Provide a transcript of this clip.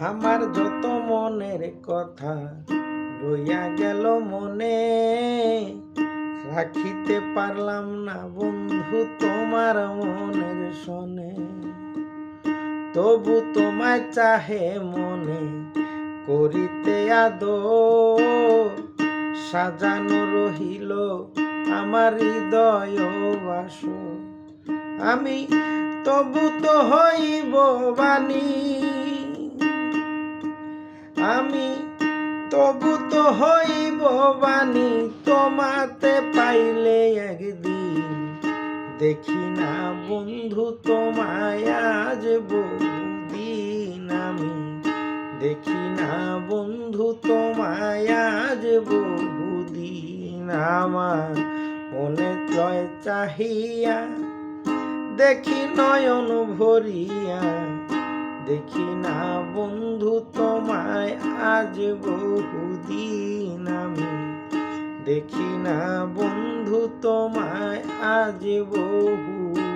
আমার যত মনের কথা রইয়া গেল মনে, রাখিতে পারলাম না বন্ধু তোমার মনের শোনে। তবু তোমায় চাহে মনে করিতে আদর, সাজানো রহিল আমার হৃদয় বাসর। আমি তবু তো হইব বাণী, আমি তবু তো হইব বাণী তোমাতে পাইলে একদিন। দেখি না বন্ধু তোমায় আজ বহুদিন, আমি দেখি না বন্ধু তোমায় আজ বহুদিন। আমার মনে ত্রয় চাহিয়া দেখি নয়ন ভরিয়া, দেখি না বন্ধু তোমায় আজ বহুদিন। আমি দেখি না বন্ধু তোমায় আজ বহুদিন।